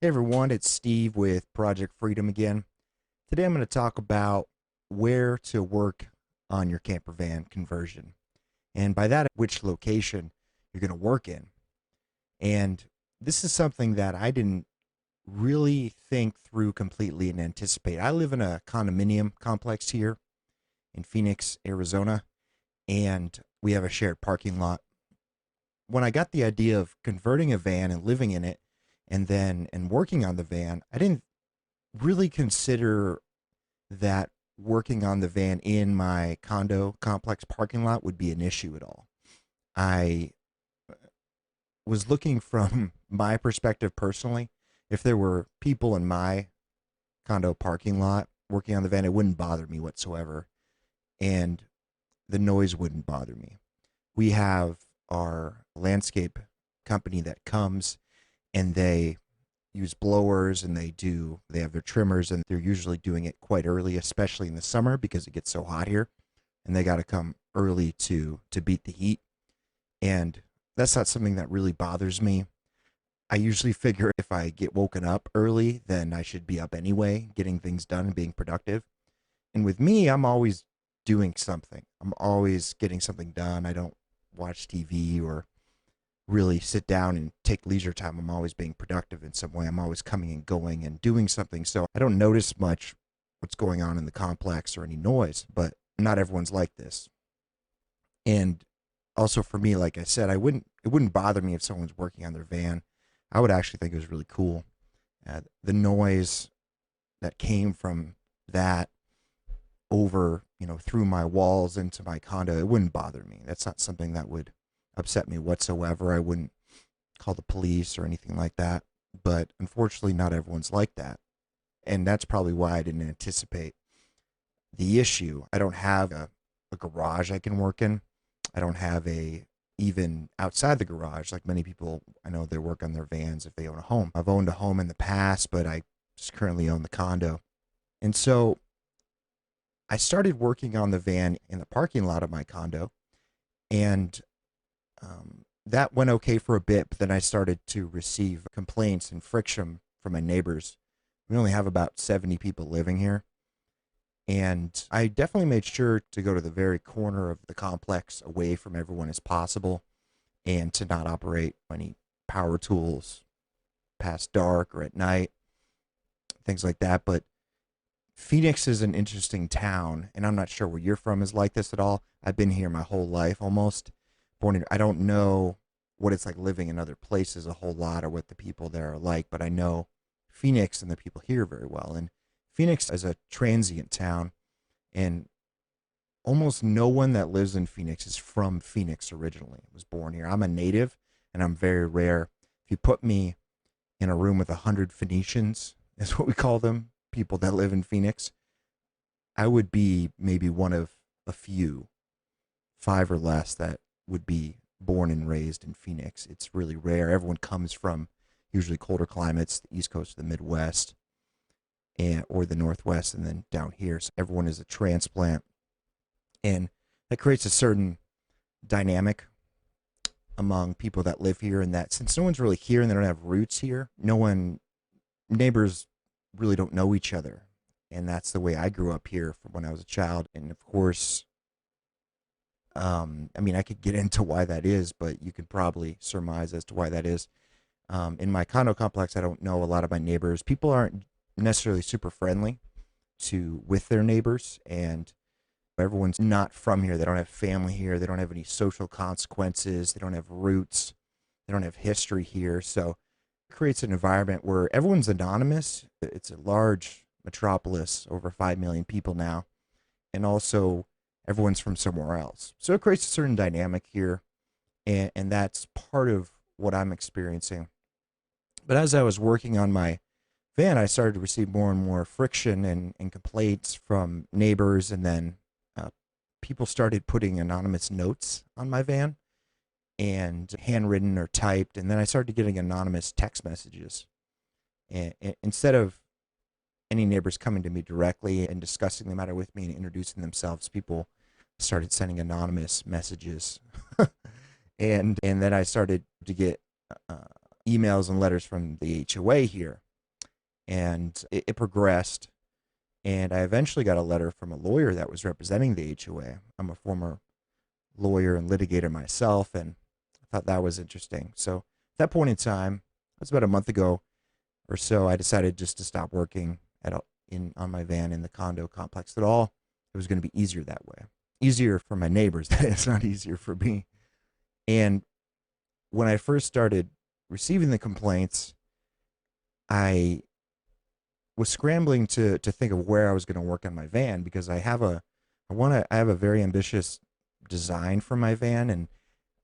Hey everyone, it's Steve with Project Freedom again. Today I'm going to talk about where to work on your camper van conversion. And by that, which location you're going to work in. And this is something that I didn't really think through completely and anticipate. I live in a condominium complex here in Phoenix, Arizona, and we have a shared parking lot. When I got the idea of converting a van and living in it and working on the van, I didn't really consider that working on the van in my condo complex parking lot would be an issue at all. I was looking from my perspective personally. If there were people in my condo parking lot working on the van, it wouldn't bother me whatsoever. And the noise wouldn't bother me. We have our landscape company that comes and they use blowers and they have their trimmers, and they're usually doing it quite early, especially in the summer because it gets so hot here, and they got to come early to beat the heat. And that's not something that really bothers me. I usually figure if I get woken up early, then I should be up anyway, getting things done and being productive. And with me, I'm always doing something. I'm always getting something done. I don't watch TV or really sit down and take leisure time. I'm always being productive in some way. I'm always coming and going and doing something. So I don't notice much what's going on in the complex or any noise, but not everyone's like this. And also for me, like I said, it wouldn't bother me if someone's working on their van. I would actually think it was really cool. The noise that came from that over, through my walls into my condo, it wouldn't bother me. That's not something that would upset me whatsoever. I wouldn't call the police or anything like that. But unfortunately, not everyone's like that. And that's probably why I didn't anticipate the issue. I don't have a garage I can work in. I don't have even outside the garage, like many people I know they work on their vans if they own a home. I've owned a home in the past, but I just currently own the condo. And so I started working on the van in the parking lot of my condo, and that went okay for a bit, but then I started to receive complaints and friction from my neighbors. We only have about 70 people living here, and I definitely made sure to go to the very corner of the complex away from everyone as possible and to not operate any power tools past dark or at night, things like that. But Phoenix is an interesting town, and I'm not sure where you're from is like this at all. I've been here my whole life almost. I don't know what it's like living in other places a whole lot or what the people there are like, but I know Phoenix and the people here very well. And Phoenix is a transient town, and almost no one that lives in Phoenix is from Phoenix originally. Was born here. I'm a native, and I'm very rare. If you put me in a room with 100 Phoenicians, is what we call them, people that live in Phoenix, I would be maybe one of a few, five or less, that would be born and raised in Phoenix. It's really rare. Everyone comes from usually colder climates, the East Coast, the Midwest, or the Northwest, and then down here. So everyone is a transplant, and that creates a certain dynamic among people that live here. And that since no one's really here and they don't have roots here, neighbors really don't know each other. And that's the way I grew up here from when I was a child. And of course, I could get into why that is, but you could probably surmise as to why that is. In my condo complex, I don't know a lot of my neighbors. People aren't necessarily super friendly with their neighbors, and everyone's not from here. They don't have family here. They don't have any social consequences. They don't have roots. They don't have history here. So it creates an environment where everyone's anonymous. It's a large metropolis, over 5 million people now, and also everyone's from somewhere else. So it creates a certain dynamic here, and that's part of what I'm experiencing. But as I was working on my van, I started to receive more and more friction and complaints from neighbors, and then people started putting anonymous notes on my van, and handwritten or typed, and then I started getting anonymous text messages. And instead of any neighbors coming to me directly and discussing the matter with me and introducing themselves, people started sending anonymous messages. And then I started to get emails and letters from the HOA here. and it progressed. And I eventually got a letter from a lawyer that was representing the HOA. I'm a former lawyer and litigator myself, and I thought that was interesting. So at that point in time, that's about a month ago or so, I decided just to stop working on my van in the condo complex at all. It was going to be easier that way. Easier for my neighbors. It's not easier for me. And when I first started receiving the complaints, I was scrambling to think of where I was going to work on my van, because I have a very ambitious design for my van, and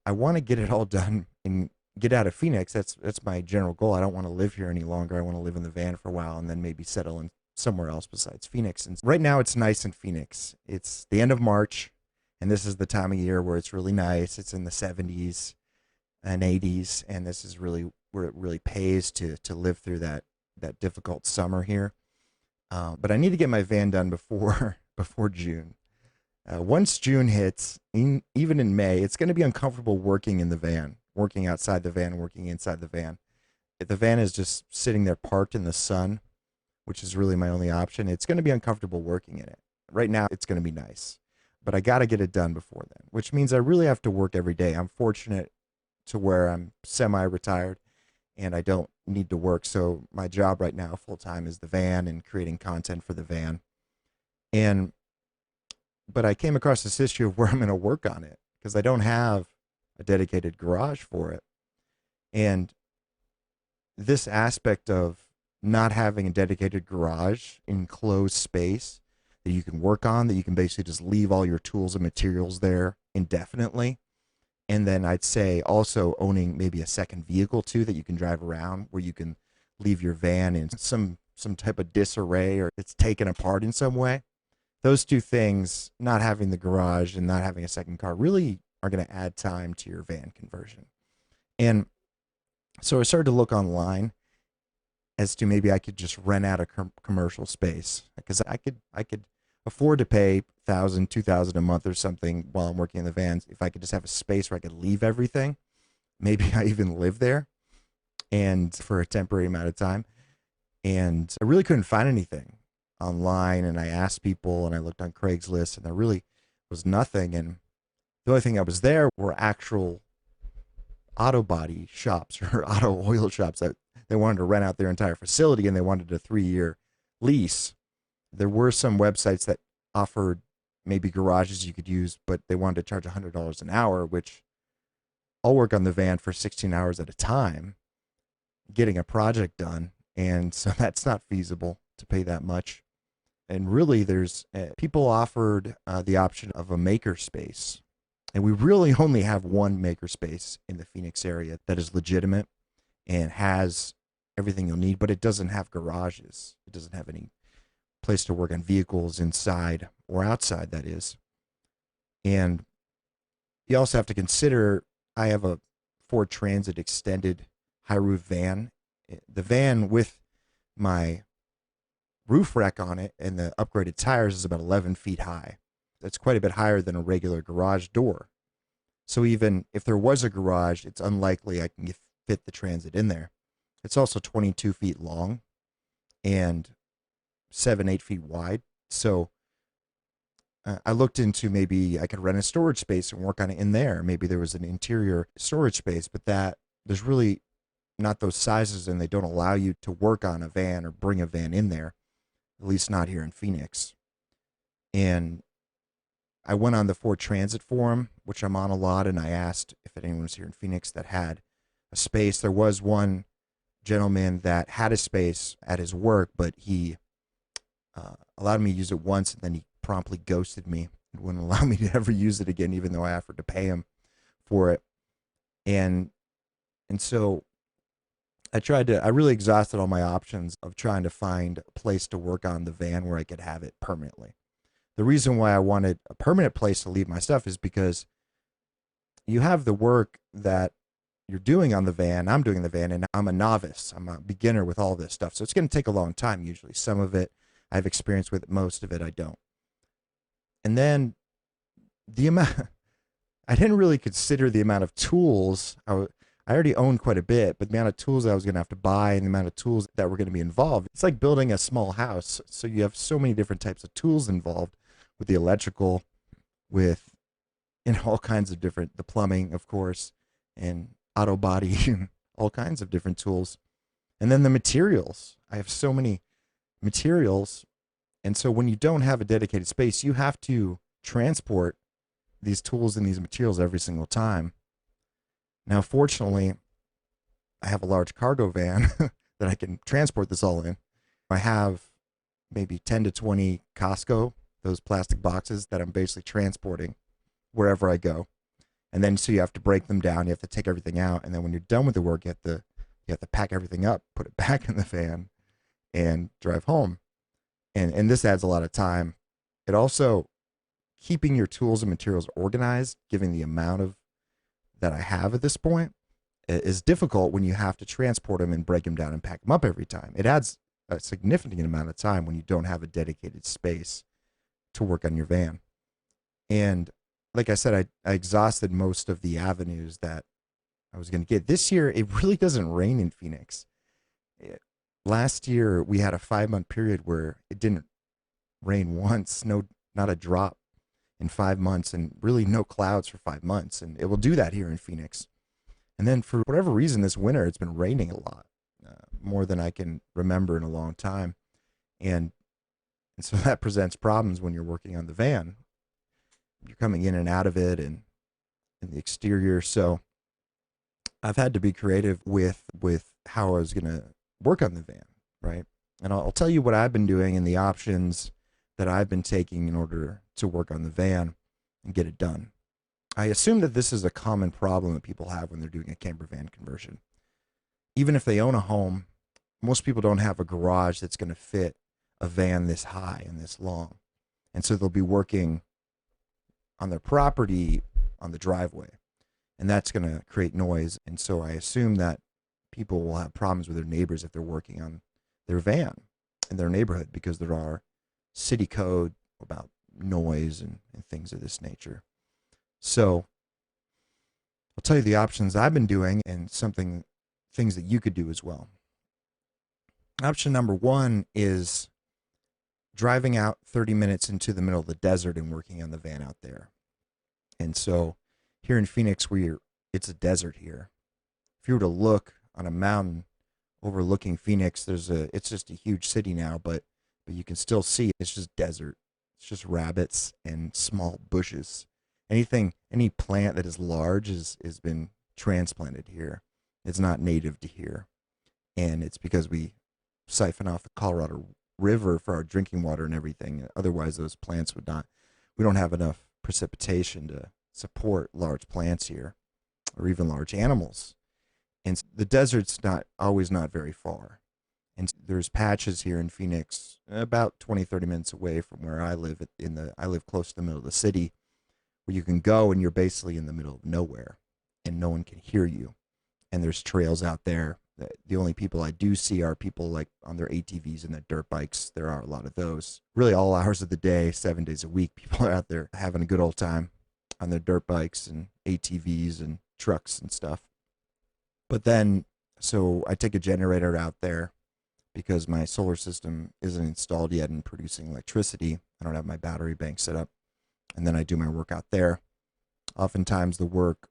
I want to get it all done and get out of Phoenix. That's my general goal. I don't want to live here any longer. I want to live in the van for a while and then maybe settle in somewhere else besides Phoenix. And right now it's nice in Phoenix. It's the end of March, and this is the time of year where it's really nice. It's in the 70s and 80s, and this is really where it really pays to live through that difficult summer here. But I need to get my van done before June. Once June hits, even in May, it's going to be uncomfortable working in the van, working outside the van, working inside the van. If the van is just sitting there parked in the sun, which is really my only option, it's going to be uncomfortable working in it. Right now, it's going to be nice, but I got to get it done before then, which means I really have to work every day. I'm fortunate to where I'm semi-retired and I don't need to work. So my job right now full time is the van and creating content for the van. But I came across this issue of where I'm going to work on it, because I don't have a dedicated garage for it. And this aspect of not having a dedicated garage, enclosed space that you can work on, that you can basically just leave all your tools and materials there indefinitely. And then I'd say also owning maybe a second vehicle too that you can drive around, where you can leave your van in some type of disarray or it's taken apart in some way. Those two things, not having the garage and not having a second car, really are going to add time to your van conversion. And so I started to look online as to maybe I could just rent out a commercial space, because I could afford to pay $1,000, $2,000 a month or something while I'm working in the vans. If I could just have a space where I could leave everything, maybe I even live there and for a temporary amount of time. And I really couldn't find anything online, and I asked people and I looked on Craigslist, and there really was nothing. And the only thing that was there were actual auto body shops or auto oil shops that they wanted to rent out their entire facility, and they wanted a 3-year lease. There were some websites that offered maybe garages you could use, but they wanted to charge $100 an hour, which I'll work on the van for 16 hours at a time, getting a project done. And so that's not feasible to pay that much. And really, there's people offered the option of a maker space. And we really only have one maker space in the Phoenix area that is legitimate and has everything you'll need, but it doesn't have garages. It doesn't have any place to work on vehicles inside or outside, that is. And you also have to consider, I have a Ford Transit extended high roof van. The van with my roof rack on it and the upgraded tires is about 11 feet high. That's quite a bit higher than a regular garage door. So even if there was a garage, it's unlikely I can fit the Transit in there. It's also 22 feet long and 7-8 feet wide. So I looked into maybe I could rent a storage space and work on it in there. Maybe there was an interior storage space, but there's really not those sizes, and they don't allow you to work on a van or bring a van in there, at least not here in Phoenix. And I went on the Ford Transit forum, which I'm on a lot, and I asked if anyone was here in Phoenix that had a space. There was one gentleman that had a space at his work, but he allowed me to use it once, and then he promptly ghosted me and wouldn't allow me to ever use it again, even though I offered to pay him for it. And so I really exhausted all my options of trying to find a place to work on the van where I could have it permanently. The reason why I wanted a permanent place to leave my stuff is because you have the work that you're doing on the van, I'm doing the van, and I'm a novice. I'm a beginner with all this stuff. So it's going to take a long time usually. Some of it I have experience with, most of it I don't. And then the amount, I didn't really consider the amount of tools I I already owned quite a bit, but the amount of tools I was going to have to buy and the amount of tools that were going to be involved, it's like building a small house. So you have so many different types of tools involved with the electrical, with all kinds of different, the plumbing, of course, and auto body and all kinds of different tools. And then the materials. I have so many materials. And so when you don't have a dedicated space, you have to transport these tools and these materials every single time. Now, fortunately, I have a large cargo van that I can transport this all in. I have maybe 10 to 20 Costco, those plastic boxes that I'm basically transporting wherever I go. And then so you have to break them down, you have to take everything out, and then when you're done with the work, you have to pack everything up, put it back in the van, and drive home. And this adds a lot of time. It also, keeping your tools and materials organized, given the amount of that I have at this point, is difficult when you have to transport them and break them down and pack them up every time. It adds a significant amount of time when you don't have a dedicated space to work on your van. And like I said, I exhausted most of the avenues that I was going to get. This year, it really doesn't rain in Phoenix. Last year, we had a 5-month period where it didn't rain once, not a drop in 5 months, and really no clouds for 5 months. And it will do that here in Phoenix. And then for whatever reason, this winter, it's been raining a lot, more than I can remember in a long time. And so that presents problems when you're working on the van. You're coming in and out of it and in the exterior. So I've had to be creative with how I was going to work on the van, right? And I'll tell you what I've been doing and the options that I've been taking in order to work on the van and get it done. I assume that this is a common problem that people have when they're doing a camper van conversion. Even if they own a home, most people don't have a garage that's going to fit a van this high and this long. And so they'll be working on their property on the driveway, and that's going to create noise. And so I assume that people will have problems with their neighbors if they're working on their van in their neighborhood, because there are city code about noise and things of this nature. So I'll tell you the options I've been doing and things that you could do as well. Option number one is driving out 30 minutes into the middle of the desert and working on the van out there. And so here in Phoenix, it's a desert here. If you were to look on a mountain overlooking Phoenix, it's just a huge city now, but you can still see it's just desert. It's just rabbits and small bushes. Any plant that is large has been transplanted here. It's not native to here. And it's because we siphon off the Colorado River for our drinking water and everything. Otherwise, those plants we don't have enough precipitation to support large plants here or even large animals. And the desert's not very far. And there's patches here in Phoenix about 20, 30 minutes away from where I live. I live close to the middle of the city, where you can go and you're basically in the middle of nowhere and no one can hear you. And there's trails out there. The only people I do see are people like on their ATVs and their dirt bikes. There are a lot of those. Really all hours of the day, 7 days a week, people are out there having a good old time on their dirt bikes and ATVs and trucks and stuff. But then, so I take a generator out there because my solar system isn't installed yet and producing electricity. I don't have my battery bank set up. And then I do my work out there. Oftentimes the work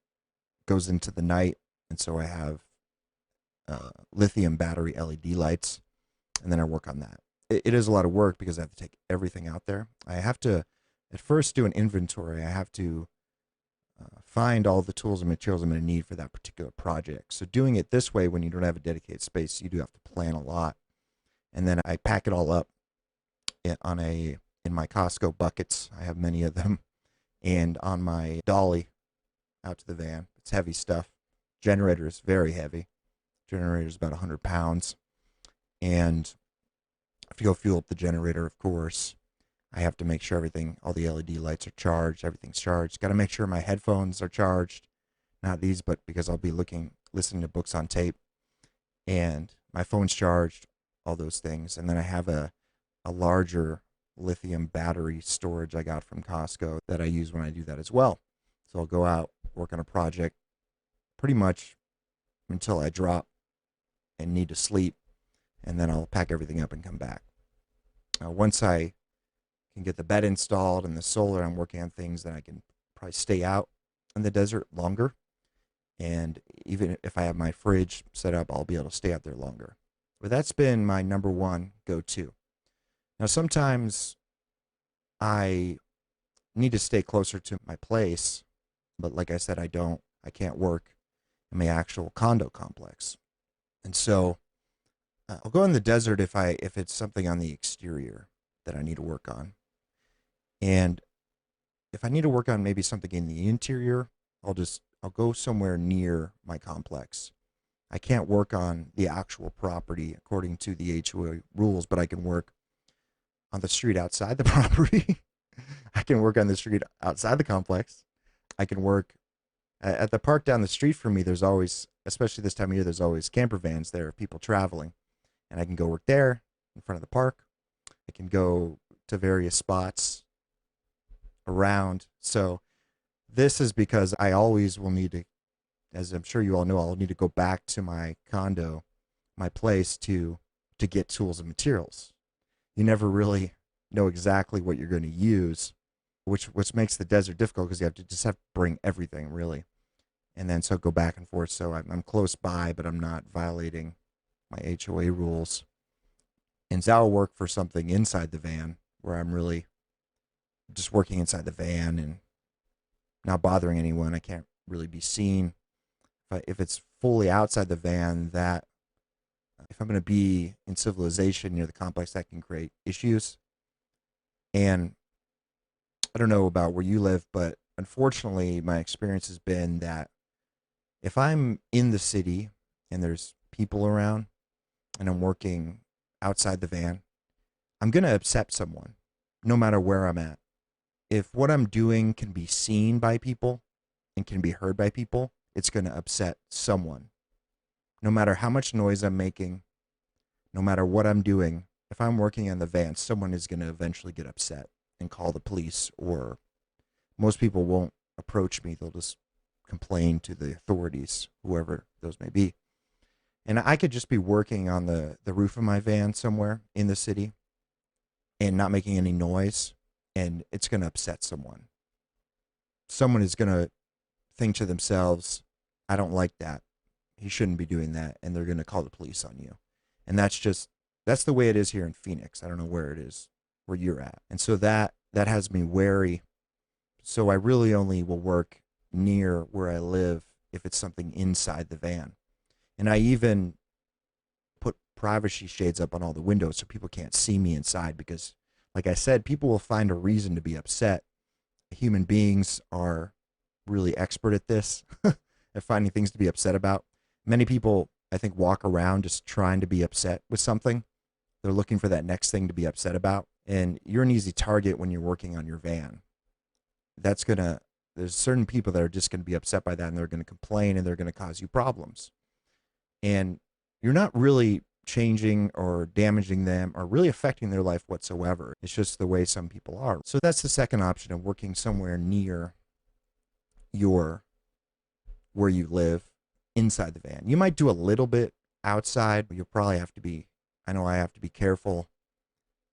goes into the night, and so I have lithium battery LED lights, and then I work on that. It is a lot of work because I have to take everything out there. I have to at first do an inventory. I have to find all the tools and materials I'm going to need for that particular project. So doing it this way, when you don't have a dedicated space, you do have to plan a lot. And then I pack it all up in my Costco buckets. I have many of them. And on my dolly out to the van. It's heavy stuff. Generator is very heavy. Generator is about 100 pounds. And if you go fuel up the generator, of course, I have to make sure all the LED lights are charged, everything's charged. Got to make sure my headphones are charged. Not these, but because I'll be listening to books on tape. And my phone's charged, all those things. And then I have a larger lithium battery storage I got from Costco that I use when I do that as well. So I'll go out, work on a project pretty much until I drop and need to sleep, and then I'll pack everything up and come back. Once I can get the bed installed and the solar, I'm working on things that I can probably stay out in the desert longer. And even if I have my fridge set up, I'll be able to stay out there longer. But that's been my number one go-to. Now, sometimes I need to stay closer to my place, but like I said, I can't work in my actual condo complex. And so I'll go in the desert if it's something on the exterior that I need to work on. And if I need to work on maybe something in the interior, I'll go somewhere near my complex. I can't work on the actual property according to the HOA rules, but I can work on the street outside the property. I can work on the street outside the complex. I can work at the park down the street from me. There's always, especially this time of year, there's always camper vans there, people traveling. And I can go work there in front of the park. I can go to various spots around. So this is because I always will need to, as I'm sure you all know, I'll need to go back to my condo, my place to get tools and materials. You never really know exactly what you're going to use, which makes the desert difficult because you have to bring everything really, and then so go back and forth. So I'm close by, but I'm not violating my HOA rules. And so I'll work for something inside the van where I'm really just working inside the van and not bothering anyone. I can't really be seen. If it's fully outside the van, that if I'm going to be in civilization near the complex, that can create issues. And I don't know about where you live, but unfortunately, my experience has been that if I'm in the city and there's people around and I'm working outside the van, I'm going to upset someone no matter where I'm at. If what I'm doing can be seen by people and can be heard by people, it's going to upset someone. No matter how much noise I'm making, no matter what I'm doing, if I'm working in the van, someone is going to eventually get upset and call the police, or most people won't approach me. They'll just complain to the authorities, whoever those may be. And I could just be working on the roof of my van somewhere in the city and not making any noise, and it's going to upset someone. Someone is going to think to themselves, I don't like that. He shouldn't be doing that. And they're going to call the police on you. And that's the way it is here in Phoenix. I don't know where it is, where you're at. And so that has me wary. So I really only will work near where I live if it's something inside the van. And I even put privacy shades up on all the windows so people can't see me inside, because like I said, people will find a reason to be upset. Human beings are really expert at this, at finding things to be upset about. Many people, I think, walk around just trying to be upset with something. They're looking for that next thing to be upset about. And you're an easy target when you're working on your van. There's certain people that are just going to be upset by that, and they're going to complain, and they're going to cause you problems. And you're not really changing or damaging them or really affecting their life whatsoever. It's just the way some people are. So that's the second option of working somewhere near where you live inside the van. You might do a little bit outside, but you'll probably have to be, I know I have to be careful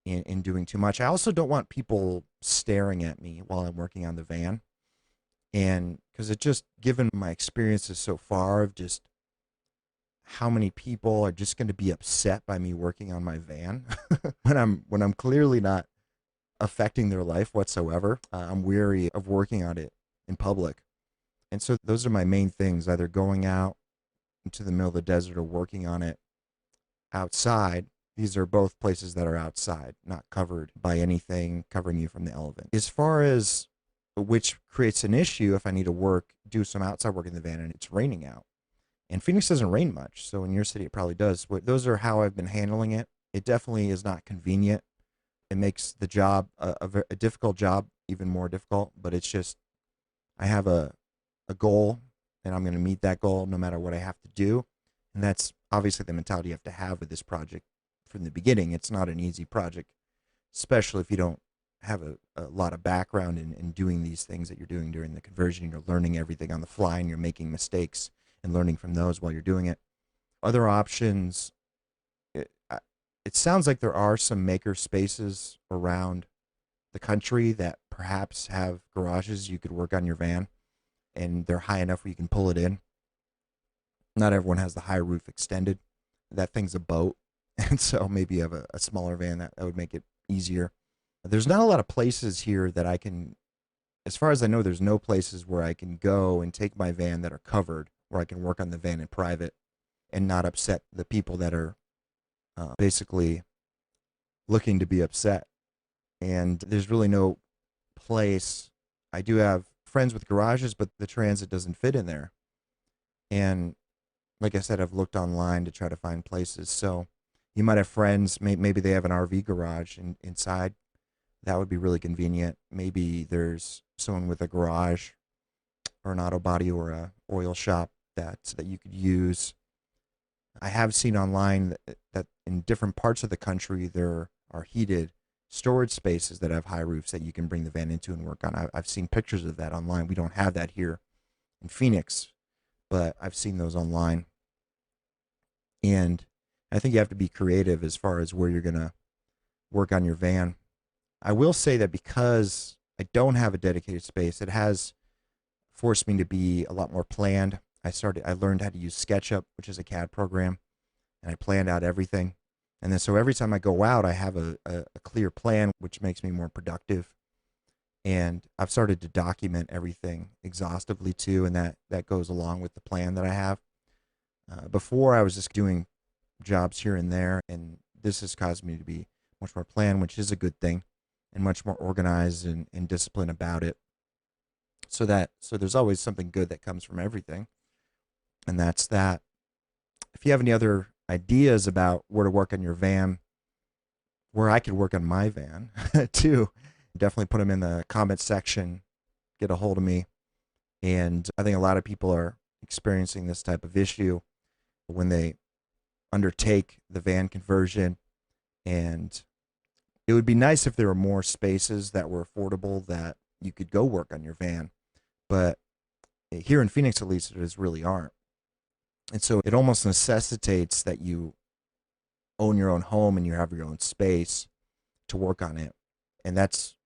in doing too much. I also don't want people staring at me while I'm working on the van. And because it just, given my experiences so far of just how many people are just going to be upset by me working on my van when I'm clearly not affecting their life whatsoever. I'm weary of working on it in public. And so those are my main things, either going out into the middle of the desert or working on it outside. These are both places that are outside, not covered by anything covering you from the element. As far as which creates an issue if I need to do some outside work in the van and it's raining out. And Phoenix doesn't rain much, so in your city it probably does. But those are how I've been handling it. It definitely is not convenient. It makes the job, a difficult job, even more difficult. But it's just, I have a goal, and I'm going to meet that goal no matter what I have to do. And that's obviously the mentality you have to have with this project from the beginning. It's not an easy project, especially if you don't have a lot of background in doing these things that you're doing during the conversion. You're learning everything on the fly, and you're making mistakes and learning from those while you're doing it. Other options, it sounds like there are some maker spaces around the country that perhaps have garages you could work on your van, and they're high enough where you can pull it in. Not everyone has the high roof extended. That thing's a boat, and so maybe you have a smaller van that would make it easier. There's not a lot of places here that I can, as far as I know, there's no places where I can go and take my van that are covered, where I can work on the van in private and not upset the people that are basically looking to be upset. And there's really no place. I do have friends with garages, but the transit doesn't fit in there. And like I said, I've looked online to try to find places. So you might have friends, maybe they have an RV garage inside. That would be really convenient. Maybe there's someone with a garage or an auto body or a oil shop that you could use. I have seen online that in different parts of the country there are heated storage spaces that have high roofs that you can bring the van into and work on. I've seen pictures of that online. We don't have that here in Phoenix, but I've seen those online. And I think you have to be creative as far as where you're going to work on your van. I will say that because I don't have a dedicated space, it has forced me to be a lot more planned. I learned how to use SketchUp, which is a CAD program, and I planned out everything. And then so every time I go out, I have a clear plan, which makes me more productive. And I've started to document everything exhaustively too, and that goes along with the plan that I have. Before I was just doing jobs here and there, and this has caused me to be much more planned, which is a good thing, and much more organized and disciplined about it. So there's always something good that comes from everything, and that's that. If you have any other ideas about where to work on your van, where I could work on my van too, definitely put them in the comment section. Get a hold of me. And I think a lot of people are experiencing this type of issue when they undertake the van conversion. And it would be nice if there were more spaces that were affordable that you could go work on your van. But here in Phoenix, at least, there really aren't. And so it almost necessitates that you own your own home and you have your own space to work on it. And that's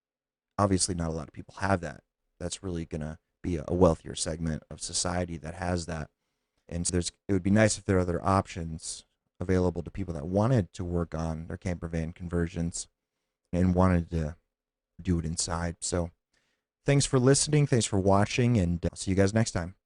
obviously not a lot of people have that. That's really going to be a wealthier segment of society that has that. And so it would be nice if there are other options available to people that wanted to work on their camper van conversions and wanted to do it inside. So thanks for listening. Thanks for watching, and I'll see you guys next time.